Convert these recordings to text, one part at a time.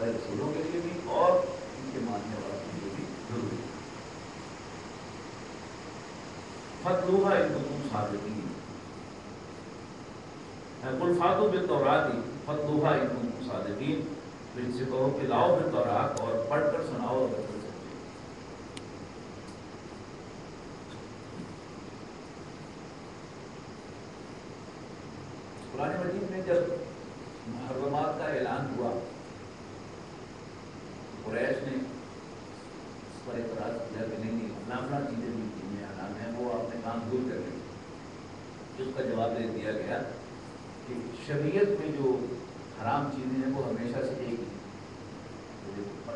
والے رسولوں کے لیے بھی اور ان کے ماننے والوں کے لیے بھی ضروری ہے۔ فَاتْلُوهَا إِن كُنتُمْ صَادِقِينَ، قُلْ فَاتُوا بِالتَّوْرَاةِ فَاتْلُوهَا إِن كُنتُمْ صَادِقِينَ، تو ان سے کہو کہ لاؤ بالتورات اور پڑھ کر سناؤ اگر تم سچے۔ قرآن مجید میں جب محرمات کا اعلان ہوا، قریش نے اس پر اعتراض کیا کہ نہیں فلاں چیزیں بھی دین میں حرام ہیں، وہ اپنے کام دور کر لیں۔ اس کا جواب دے دیا گیا کہ شریعت میں جو حرام چیزیں ہیں وہ ہمیشہ سے ایک ہی،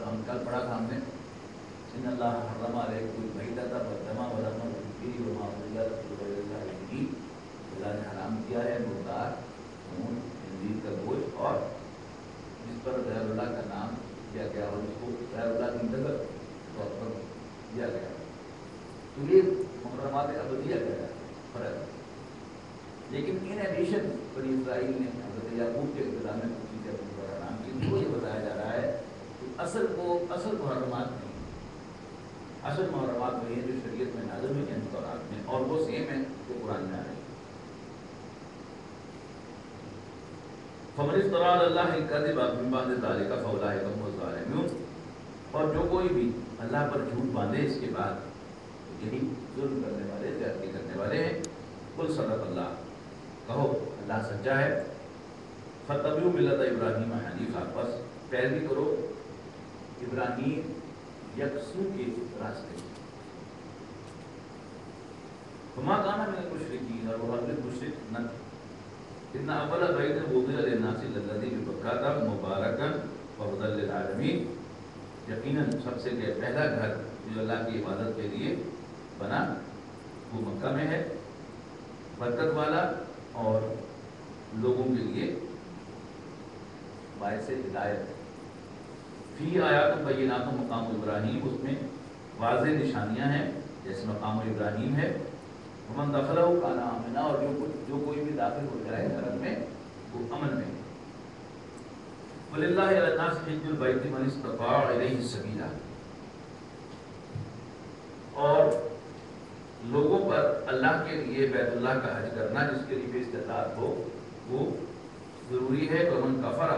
ہم کل پڑھا تھا ہم نے ان اللہ حرم علیکم المیتۃ والدم ولحم الخنزیر وما أهل لغير الله به، اللہ نے حرام کیا ہے مردار، خون، خنزیر کا گوشت اور جس پر غیر اللہ کا نام کیا گیا اور اس کو غیر اللہ کی نظر طور پر دیا گیا، تو یہ محرمات ابدیہ کا فرق ہے۔ لیکن ان ایڈیشن بنی اسرائیل نے حضرت یعقوب کے اقتدار میں کچھ چیزیں اپنے پر حرام کی، تو یہ بتایا جا رہا ہے کہ اصل محرمات نہیں، اصل محرمات وہی ہیں جو شریعت میں نازل ہوئی ہیں تورات میں، اور وہ سیم ہیں جو قرآن میں آ رہی ہیں۔ فَمَنِ افْتَرَىٰ عَلَى اللَّهِ الْكَذِبَ مِن بَعْدِ ذَٰلِكَ فَأُولَٰئِكَ هُمُ الظَّالِمُونَ، اور جو کوئی بھی اللہ پر جھوٹ باندھے اس کے بعد، یہی ظلم کرنے والے، زیادتی کرنے والے ہیں۔ قُلْ صدق اللہ، کہو اللہ سچا ہے۔ فَاتَّبِعُوا مِلَّةَ إِبْرَاهِيمَ حَنِیفًا، بس پیروی کرو ابراہیم یکسو کے راستے۔ وَمَا كَانَ مِنَ الْمُشْرِكِينَ، اور وہ ہرگز مشرک نہ تھے۔ إِنَّ أَوَّلَ بَيْتٍ وُضِعَ لِلنَّاسِ لَلَّذِي بِبَكَّةَ مُبَارَكًا وَهُدًى لِلْعَالَمِينَ، یقیناً سب سے پہلا گھر جو اللہ کی عبادت کے لیے بنا وہ مکہ میں ہے، برکت والا اور لوگوں کے لیے باعث ہدایت ہے۔ فی آیات بینات مقام ابراہیم، اس میں واضح نشانیاں ہیں جیسے مقام ابراہیم ہے۔ ومن دخلہ کان آمنا، اور جو کوئی بھی داخل ہو جائے حرم میں وہ امن میں۔ وَلِلَّهِ عَلَى النَّاسِ حِجُّ الْبَيْتِ مَنِ اسْتَطَاعَ إِلَيْهِ سَبِيلًا، اور لوگوں پر اللہ کے لیے بیت اللہ کا حج کرنا جس کے لیے استطاعت ہو وہ ضروری ہے۔ ومن کفر،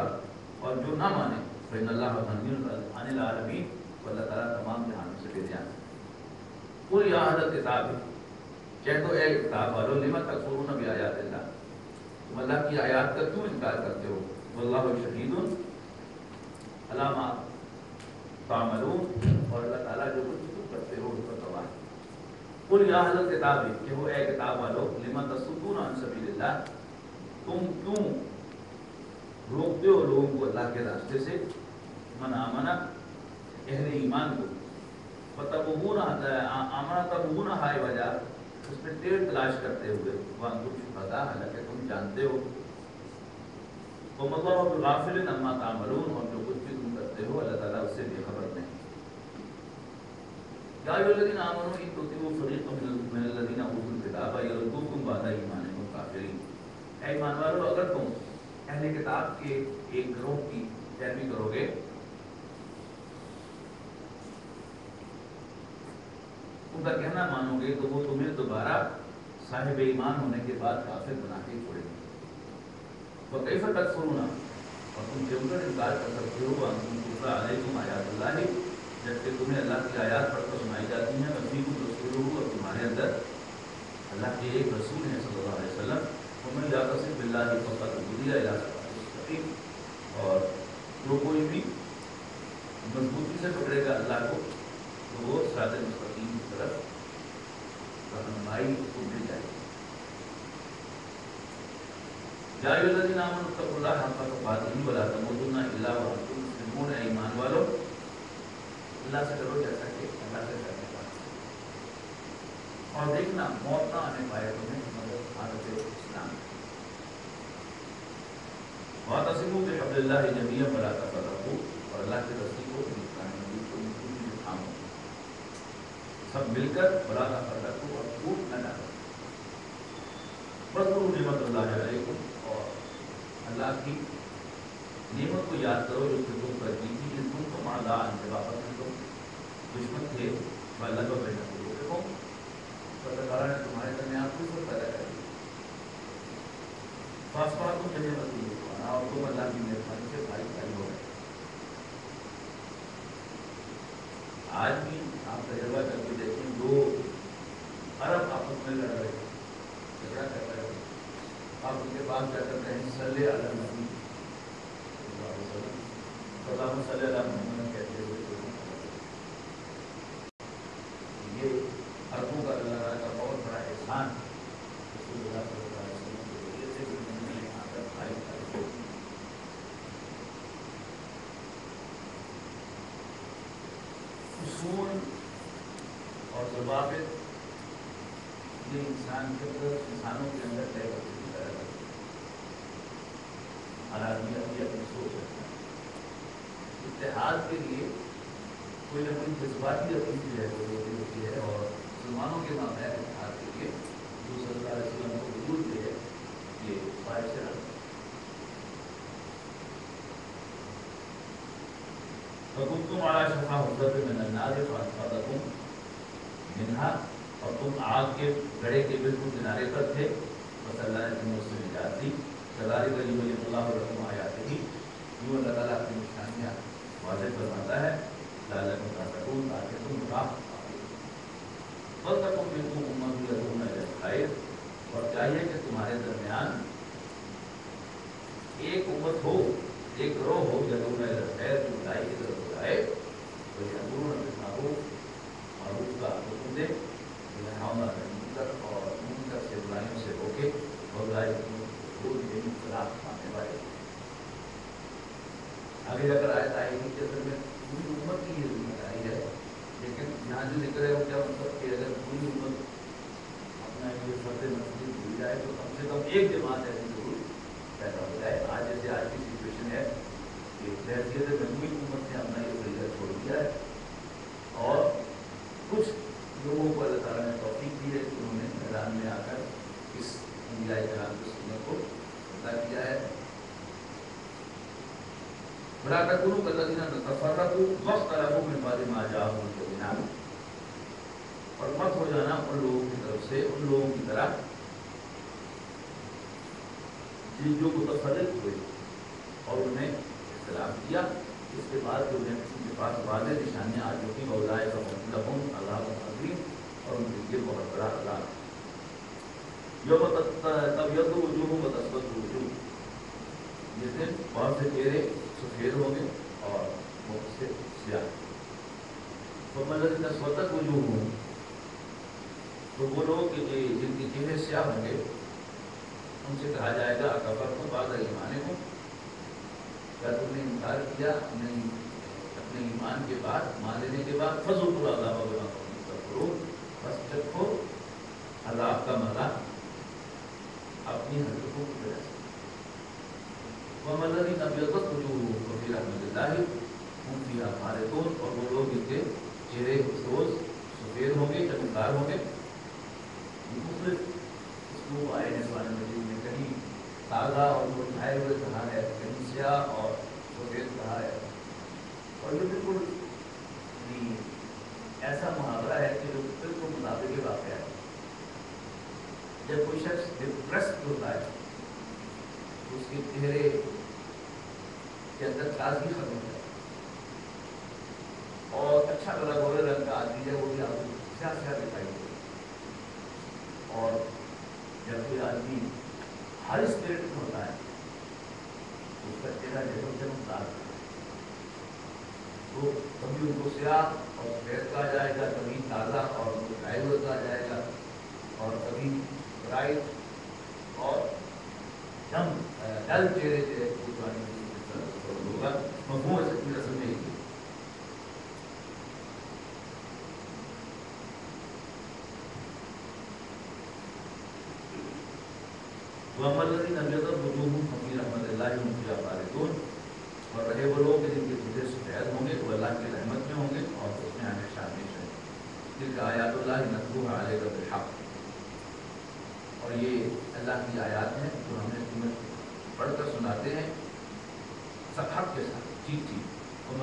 اور جو نہ مانے، فإن اللہ غنی عن العالمین، اللہ تعالیٰ تمام جہانوں سے بے نیاز ہے۔ قل یا اہل الکتاب، کہہ دو اے کتاب والو، لم تکفرون بآیات اللہ، تم اللہ کی آیات کا کیوں انکار کرتے ہو؟ واللہ شہید علی ما تعملون، اور اللہ تعالیٰ جو کچھ تم کرتے ہو اس پر گواہ ہے۔ قل یا اہل الکتاب، کہ ہو اے کتاب والو، لم تصدون عن سبیل اللہ، تم کیوں روکتے ہو لوگوں کو اللہ کے راستے سے؟ من آمنا، اہل ایمان کو، فتبغون آمنا تبغون ہائے وجہ، اس میں ٹیڑھ تلاش کرتے ہوئے، وانتم شہداء، حالانکہ تم جانتے ہو، وما اللہ بغافل عما تعملون، اور جو کچھ بھی تم کرتے ہو اللہ تعالیٰ اس سے بے خبر نہیں۔ یا ایھا الذین آمنوا ان تطیعوا فریقا من الذین اوتوا الکتاب یردوکم بعد ایمانکم کافرین، اے ایمان والو اگر تم اہل کتاب کے ایک گروہ کی پیروی کرو گے، ان کا کہنا مانو گے، تو وہ تمہیں دوبارہ صاحب ایمان ہونے کے بعد کافر بنا کے چھوڑیں گے۔ وَكَيْفَ تَكْفُرُونَ، اور تم کیوں کر انکار کر سکتے ہو، وَأَنْتُمْ تُتْلَىٰ عَلَيْكُمْ آیاتُ اللہِ، جبکہ تمہیں اللہ کی آیات پڑھ کر سنائی جاتی ہیں، وَفِيكُمْ رَسُولُهُ، اور تمہارے اندر اللہ کے ایک رسول ہیں صلی اللہ علیہ وسلم۔ وَمَن يَعْتَصِم بِاللَّهِ فَقَدْ هُدِیَ إِلَىٰ صِرَاطٍ مُسْتَقِيمٍ، اور جو کوئی بھی مضبوطی سے پکڑے گا اللہ کو تو وہ صراط مستقیم کی طرف رہنمائی کو مل جائے گی۔ یا ایھا الذین آمنوا اتقوا اللہ حق تقاتہ ولا تموتن الا وانتم مسلمون، اے ایمان والو اللہ سے ڈرو جیسا کہ اللہ سے ڈرنے والے، اور دیکھنا موت نہ آنے پائے تمہیں مگر حالت اسلام۔ واعتصموا بحبل اللہ جميعا ولا تفرقوا، اور اللہ کی رسی کو تھامو سب مل کر، ولا تفرقوا، اور ٹوٹ نہ ڈالو۔ واذکروا نعمت اللہ علیکم، اور اللہ کی نعمت کو یاد کرو جو تم پر کی تھی، جن تم کو مالا کے واپس میں تم دشمن تھے، اللہ کو بہنا کو دیکھو تو اللہ تعالیٰ نے تمہارے درمیان کوئی سب پیدا کر دیا، فاسفات کو چلے مزید ہونا، اور تم اللہ کی مہربانی سے بھائی بھائی ہو گئے۔ آج بھی آپ تجربہ کر کے دیکھیں، دو عرب آپس میں لڑ رہے ہیں، جھگڑا کر رہے ہیں، آپ ان کے پاس کیا کرتے ہیں، صلی علی نبی صلی اللہ علیہ وسلم، اللہم صلی علی محمد کہتے ہوئے یہ عربوں کا اللہ تعالیٰ کا بہت بڑا احسان رسول اللہ صلی اللہ علیہ وسلم کے ذریعے سے کہ انہوں نے یہاں پر بھائی بھائی کو اصول اور ضوابط یہ انسان کے اندر، انسانوں کے اندر طے کرنے کی طرح کرتے ہیں۔ ہر آدمی اپنی اپنی سوچ رکھتا ہے، اتحاد کے لیے کوئی نہ کوئی جذباتی اپنی جو ہے وہ ہوتی ہے، اور مسلمانوں کے مابین اتحاد کے لیے جو صلی اللہ علیہ وسلم کو وجود دے ہے یہ خواہش سے رکھتا ہے۔ فَكُنْتُمْ عَلَىٰ شَفَا حُفْرَةٍ مِّنَ النَّارِ فَأَنْقَذَكُم مِّنْهَا، اور تم آگ کے گڑھے کے بالکل کنارے پر تھے، بس اللہ نے تمہیں اس سے نجات دی۔ كَذَٰلِكَ يُبَيِّنُ اللَّهُ لَكُمْ آيَاتِهِ، یوں اللہ تعالیٰ اپنی نشانیاں واضح فرماتا ہے، لعلکم تتقون، تاکہ تم راہ پاؤ۔ وَلْتَكُن مِّنكُمْ أُمَّةٌ يَدْعُونَ إِلَى الْخَيْرِ، اور چاہیے کہ تمہارے درمیان ایک امت ہو، ایک گروہ ہو، يَدْعُونَ إِلَى الْخَيْرِ، جو بھلائی کی طرف بلائے، وَيَأْمُرُونَ بِالْمَعْرُوفِ، معروف کا حکم دے، وَيَنْهَوْنَ عَنِ الْمُنکَرِ، اور منکر سے برائیوں سے روکے، وَأُولَٰئِکَ هُمُ الْمُفْلِحُونَ، یہی فلاح پانے والے۔ آگے جا کر آیت آئے گی کہ اصل میں پوری امت کی یہ ذمہ داری ہے، لیکن یہاں جو ذکر ہے وہ کیا مطلب کہ اگر پوری امت اپنا یہ فرض مسجد بھول جائے تو کم سے کم ایک جماعت ایسی ضرور پیدا ہو جائے۔ آج جیسے آج کی سچویشن ہے کہ بحیثیت مجموعی حکومت نے اپنا یہ فریضہ چھوڑ دیا ہے، اور کچھ لوگوں کو اللہ تعالیٰ نے توفیق دی ہے کہ انہوں نے میدان میں آ کر اس انبیاء کرام کی سنت کو ادا کیا ہے۔ وَلَا تَكُونُوا كَالَّذِينَ تَفَرَّقُوا وَاخْتَلَفُوا مِن بَعْدِ مَا جَاءَهُمُ الْبَيِّنَاتُ، اور مت ہو جانا ان لوگوں کی طرف سے، ان لوگوں کی طرح جو متفرق ہوئے اور انہوں نے اختلاف کیا، اس کے بعد جو انہیں ان کے پاس واضح نشانیاں آ چکی، وَأُولَٰئِکَ لَهُمْ عَذَابٌ عَظِيمٌ، اور ان کے لیے بہت بڑا عذاب ہے۔ یوم تبیض وجوہ وتسود وجوہ، جس دن بہت سے چہرے سفید ہوں گے اور بہت سے سیاہ۔ فَأَمَّا الَّذِينَ اسْوَدَّتْ وُجُوهُهُمْ، تو وہ لوگ جن کے چہرے سیاہ ہوں گے، ان سے کہا جائے گا اکفرتم بعد ایمانکم، کیا تم نے انکار کیا اپنے ایمان کے بعد، مان لینے کے بعد، فذوقوا العذاب بما کنتم تکفرون، بس چکھو عذاب کا مزہ اپنی حرکتوں کی وجہ سے۔ وَأَمَّا الَّذِينَ ابْيَضَّتْ وُجُوهُهُمْ فَفِي رَحْمَةِ اللَّهِ هُمْ فِيهَا خَالِدُونَ، اور وہ لوگ جن کے چہرے روز سفید ہوں گے، چمکدار ہوں گے۔ مختلف اسلوب آئے ہیں قرآن مجید میں، کہیں تازہ اور مرجھائے ہوئے کہا ہے، کہیں سیاہ اور سفید کہا ہے، اور یہ بالکل ایسا محاورہ ہے کہ جو بالکل مطابق واقعہ ہے۔ جب کوئی شخص ڈپریسڈ ہوتا ہے تو اس کے چہرے کے اندر تازگی ختم ہو جاتی ہے، اور اچھا بلا گورے رنگ کا آدمی ہے وہ بھی آپ کو سیاہ سیاہ دکھائی دے، اور جب کوئی آدمی ہر اسپرٹ میں ہوتا ہے تو اس کا چہرہ جب چمکدار ہوتا ہے، تو کبھی ان کو سیاہ اور سفید کہا جائے گا، کبھی تازہ اور مرجھائے ہوئے کہا جائے گا، اور کبھی برائٹ اور ڈل چہرے سے ہوگا۔ مفہوم اصل میں یہی ہے۔ وَأَمَّا الَّذِينَ ابْيَضَّتْ وُجُوهُهُمْ فَفِي رَحْمَةِ اللَّهِ هُمْ فِيهَا خَالِدُونَ، اور رہے وہ لوگ جن کے چہرے سفید ہوں گے وہ اللہ کی رحمت میں ہوں گے اور اس میں ہمیشہ ہمیشہ رہیں گے۔ تِلْکَ آیاتُ اللَّهِ نَتْلُوهَا عَلَيْكَ بِالْحَقِّ، اور یہ اللہ کی آیات ہیں جو ہم نے تمہیں پڑھ کر سناتے ہیں حق کے ساتھ ٹھیک ٹھیک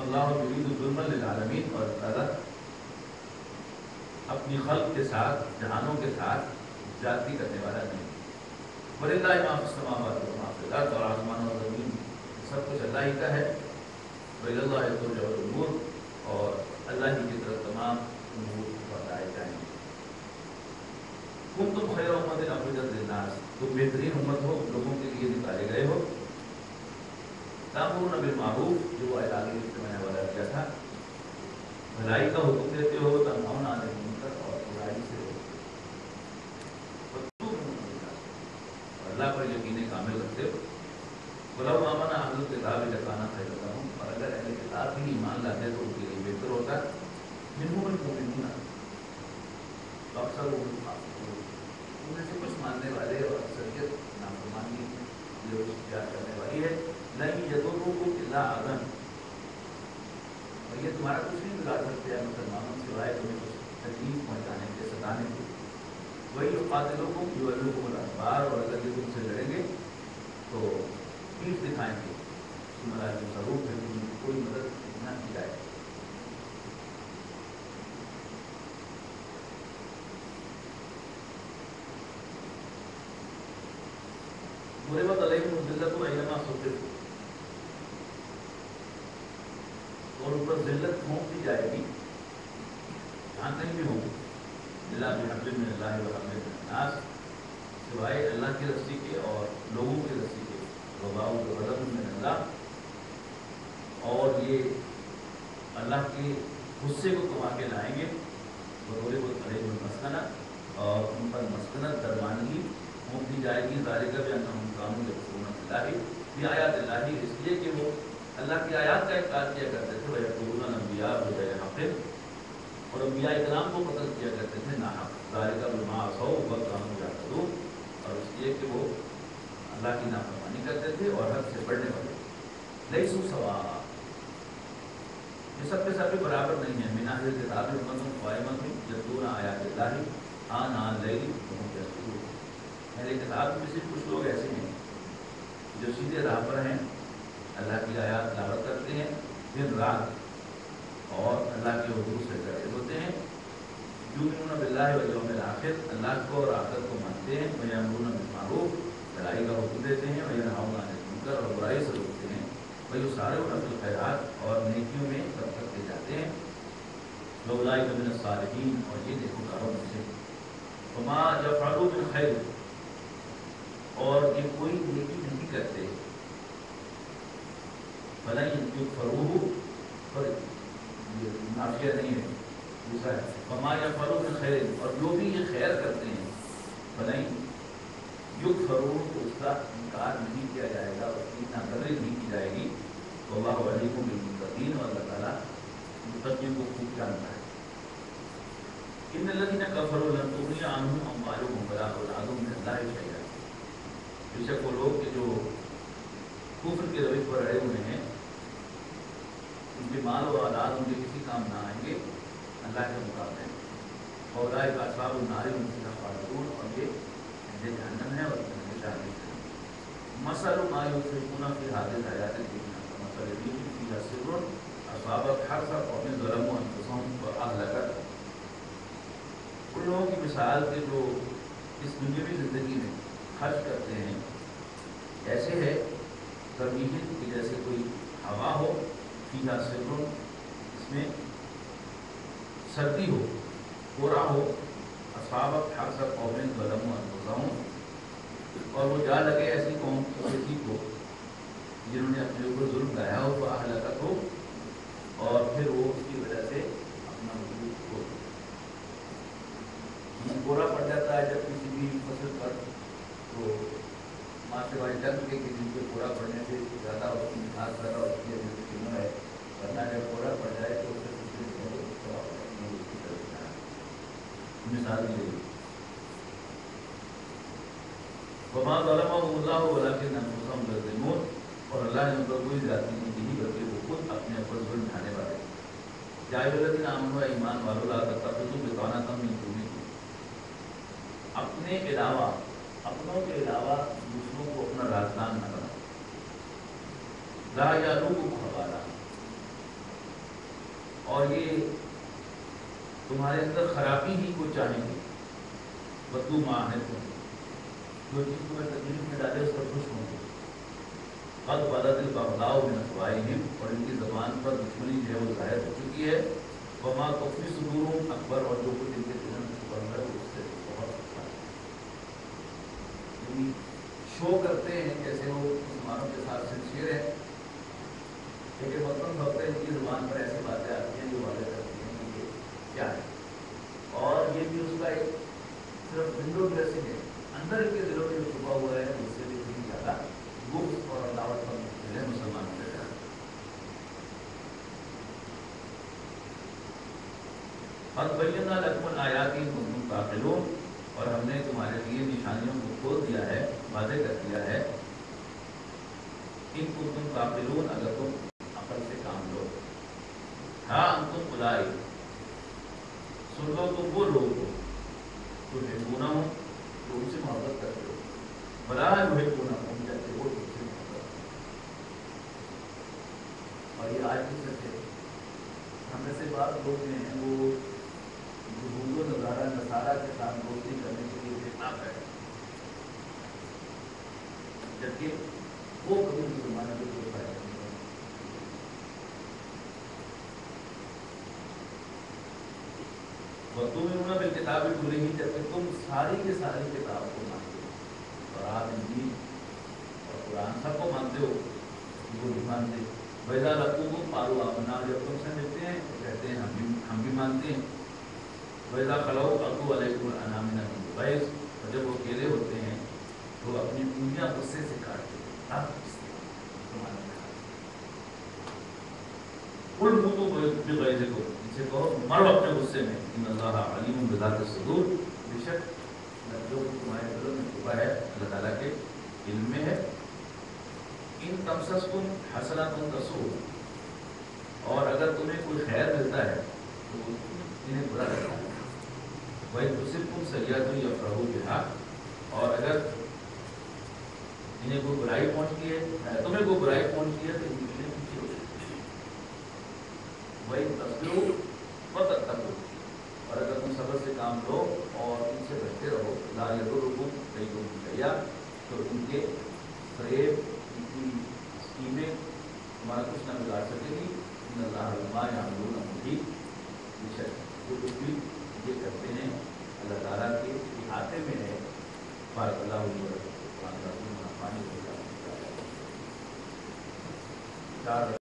اللہ یرید ظلم للعالمین، اور تعالیٰ اپنی خلق کے ساتھ جہانوں کے ساتھ زیادتی کرنے والا نہیں۔ وَلِلَّهِ مَا فِي السَّمَاوَاتِ وَمَا فِي الْأَرْضِ، اور آسمان اور زمین سب کچھ اللہ ہی کا ہے۔ وَإِلَى اللَّهِ تُرْجَعُ الْأُمُورُ، اور اللہ ہی کی طرف تمام امور لوٹائے جائیں گے۔ كُنتُمْ خَيْرَ أُمَّةٍ أُخْرِجَتْ لِلنَّاسِ، تم بہترین امت ہو، لوگوں کے لیے نکالے گئے ہو۔ تَأْمُرُونَ بِالْمَعْرُوفِ، جو آیت آگے جس میں نے حوالہ کیا تھا، بھلائی کا حکم دیتے ہو، تنہون عن المنکر، اور برائی سے اور اللہ پر یقین کامل رکھتے ہو۔ وَلَوْ آمَنَ أَهْلُ الْكِتَابِ لَكَانَ خَيْرًا لَهُمْ، اور اگر اہل کتاب بھی ایمان لاتے تو ان کے لیے بہتر ہوتا۔ مِنْهُمُ الْمُؤْمِنُونَ وَأَكْثَرُهُمُ الْفَاسِقُونَ، ان میں سے کچھ ماننے والے اور اکثریت نافرمانی جو اختیار کرنے والی ہے۔ لَن يَضُرُّكُمْ إِلَّا أَذًى، اور یہ تمہارا کچھ نہیں بگاڑ سکتے ہیں مسلمانوں سوائے تمہیں کچھ تکلیف پہنچانے کے، ستانے کے۔ وہی قاتلوکم یولوکم الادبار، اور اگر یہ تم سے لڑیں گے تو پیٹھ دکھائیں گے، تمہارا جو ضرور ہے تم کی کوئی مدد نہ کی جائے۔ ضربت علیہم الذلۃ اینما ثقفوا، اور ان پر ذلت تھوپ دی جائے گی جہاں کہیں بھی ہوں، الا بحبل من اللہ وحبل من الناس، سوائے اللہ کی رسی کے اور لوگوں کی رسی کے، وباء غضب من اللہ، اور یہ اللہ کے غصے کو کما کے لائیں گے۔ وضربت علیہم المسکنہ، اور ان پر مسکنت درمانگی تھوپ دی جائے گی۔ ذالک بانہم کانوا یکفرون باللہ بآیات اللہ، اس لیے کہ وہ اللہ کی آیات کا انکار کیا کرتے تھے۔ وَيَقْتُلُونَ الْأَنْبِيَاءَ بِغَيْرِ حَقٍّ، اور انبیاء اکرام کو قتل کیا کرتے تھے ناحق۔ ذَلِكَ بِمَا عَصَوْا وَكَانُوا يَعْتَدُونَ، اور اس لیے کہ وہ اللہ کی نافرمانی کرتے تھے اور حد سے بڑھنے والے۔ لیسوا سواء، یہ سب کے سب برابر نہیں ہیں۔ من اہل الکتاب امۃ قائمۃ یتلون آیات اللہ آناء اللیل وهم یسجدون، اہل کتاب میں سے کچھ لوگ ایسے ہیں جو سیدھے راہ پر ہیں، اللہ کی آیات تلاوت کرتے ہیں دن رات، اور اللہ کے حضور سے ڈرتے ہوتے ہیں۔ یؤمنون باللہ والیوم الآخر، اللہ کو اور آخرت کو مانتے ہیں۔ ویأمرون بالمعروف، بھلائی کا حکم دیتے ہیں۔ وینہون عن المنکر، اور برائی سے روکتے ہیں۔ ویسارعون فی الخیرات، اور نیکیوں میں سب کرتے جاتے ہیں۔ واولئک من الصالحین، اور یہ نیکوکاروں میں سے۔ وما یفعلوا من خیر، اور یہ کوئی نیکی نہیں کرتے، فلن یکفروہ، پر نافیہ نہیں ہے، دوسرا ہے وما یفعلوا من خیر، اور جو بھی یہ خیر کرتے ہیں، فلن یکفروہ، تو اس کا انکار نہیں کیا جائے گا، اس کی ناقدری نہیں کی جائے گی۔ واللہ علیم بالمتقین، اور اللہ تعالیٰ متقین کو خوب جانتا ہے۔ ان الذین کفروا لن تغنی عنہم اموالہم ولا اولادہم من اللہ شیئا، بے شک وہ لوگ کہ جو کفر کے روش پر اڑے ہوئے ہیں، ان کے مال و اولاد ان کے کسی کام نہ آئیں گے اللہ کے مقابلے۔ اولئک اصحاب النار هم فیہا خالدون، اور یہ اہل جہنم ہے اور ہمیشہ ہمیشہ۔ مثل ما ينفقون في هذه الحیاة الدنیا کمثل ريح فيها سر أصابت حرث قوم ظلموا أنفسهم فأهلكته، ان لوگوں کی مثال کے جو اس دنیاوی زندگی میں خرچ کرتے ہیں، ایسے ہے کبیہ کہ جیسے کوئی ہوا ہو، فیہا سر، اس میں سردی ہو، کورا ہو، اصابت حرث قوم ظلموا انفسهم، اور وہ جا لگے ایسی قوم کسی کو جنہوں نے اپنے اوپر ظلم لایا ہو، فأہلکت ہو، اور پھر وہ اس کی وجہ سے اپنا وجود کھو دے۔ کورا پڑ جاتا ہے جب کسی بھی فصل پر، تو ماسٹر بھائی جنگ کے کسی پہ کورا پڑنے سے زیادہ اس کی نکاس کر رہا، اس کی ابھی ہے، ورنہ جب کورا پڑ جائے تو اسے مثال دی گئی۔ وما ظلمهم اللہ ولکن انفسهم یظلمون، اور اللہ نے ان پر کوئی زیادتی نہیں کی بلکہ وہ خود اپنے اوپر ظلم ڈھانے والے۔ یا ایھا الذین آمنوا، ایمان والو، لا تتخذوا بطانۃ من دونکم، اپنے علاوہ، اپنوں کے علاوہ دوسروں کو اپنا رازدان نہ بناؤ۔ لا یعلوکم خبالا، اور یہ تمہارے اندر خرابی ہی کو چاہیں گے، بدو معاہد جو چیز تمہیں تکلیف میں ڈالے اس پر خوش ہوں گے، قد بدت البغضاء من افواہہم، اور ان کی زبان پر دشمنی جو ہے وہ ظاہر ہو چکی ہے، وما تخفی صدورہم اکبر، اور جو کچھ ان کے دلوں میں چھپا ہوا ہے وہ اس سے بہت اچھا ہے، یعنی شو کرتے ہیں جیسے وہ مسلمانوں کے ساتھ سنسیئر ہیں، لیکن مطلب وقت ان کی زبان پر ایسی باتیں آتی ہیں جو واضح کرتی ہیں کہ یہ کیا ہے، اور یہ بھی اس کا ایک صرف ونڈو ڈریسنگ ہے، اندر کے دلوں میں جو چھپا ہوا ہے اس سے بھی کہیں زیادہ گفت اور عداوت پر مشتمل ہے مسلمانوں کے ساتھ۔ قد بینا لکم الآیات ان کنتم تعقلون، اور ہم نے تمہارے لیے نشانیوں کو کھول دیا ہے، واضح کر دیا ہے، ان کنتم تعقلون، اگر تم عقل سے کام لو، ہاں انتم اولئک، سن لو تم وہ لوگ ہو تحبونہم، جو ان سے محبت کرتے ہو، ولا یحبونکم، جبکہ وہ تم سے محبت کرتے ہیں، اور یہ آج بھی سچ ہے، ہم میں سے بعض لوگ جو ہیں وہ یہود و نصارہ کے ساتھ دوستی کرنے کے لیے بے تاب ہے، جبکہ وہ کبھی مسلمانوں کے کوئی فائدہ نہیں کرتے۔ وَتُؤْمِنُونَ بِالْكِتَابِ كُلِّهِ، جبکہ تم ساری کی ساری کتاب کو مانتے ہو، تورات، انجیل اور قرآن سب کو مانتے ہو، وہ نہیں مانتے۔ وَإِذَا لَقُوكُمْ قَالُوا آمَنَّا، جب تم سے ملتے ہیں تو کہتے ہیں ہم بھی مانتے ہیں۔ وَإِذَا خَلَوْا عَضُّوا عَلَيْكُمُ الْأَنَامِلَ مِنَ الْغَيْظِ، اور جب وہ اکیلے ہوتے ہیں تو اپنی انگلیاں غصے سے کاٹتے ہیں، قُلْ مُوتُوا بِغَيْظِكُمْ، ان سے کہو مرو اپنے غصے میں، ان اللہ علیم بذات الصدور، بے شک جو تمہارے دلوں میں چھپا ہے اللہ تعالیٰ کے علم میں ہے۔ ان تمسسکم حسنۃ تسؤہم، اور اگر تمہیں کوئی خیر ملتا ہے تو انہیں برا لگتا ہے، وَإِن تُصِبْكُمْ سَیِّئَةٌ یفرحوا بِہَا، اور اگر انہیں کوئی برائی پہنچتی ہے، تمہیں کوئی برائی پہنچتی ہے تو ان کے لیے خوشی ہو جاتی ہے، وَإِن تَصْبِرُوا وَتَتَّقُوا، اور اگر تم صبر سے کام لو اور ان سے بچتے رہو، لا یضرکم کیدہم شیئا، تو ان کے فریب، ان کی اسکیمیں تمہارا کچھ نہ بگاڑ سکے گی، ان اللہ بما یعملون محیط، بے شک جو کچھ بھی یہ کرتے ہیں اللہ تعالیٰ کے احاطے میں ہے۔ بارک اللہ علیہ وسلم، قرآن کا منافع نہیں ہو جاتا۔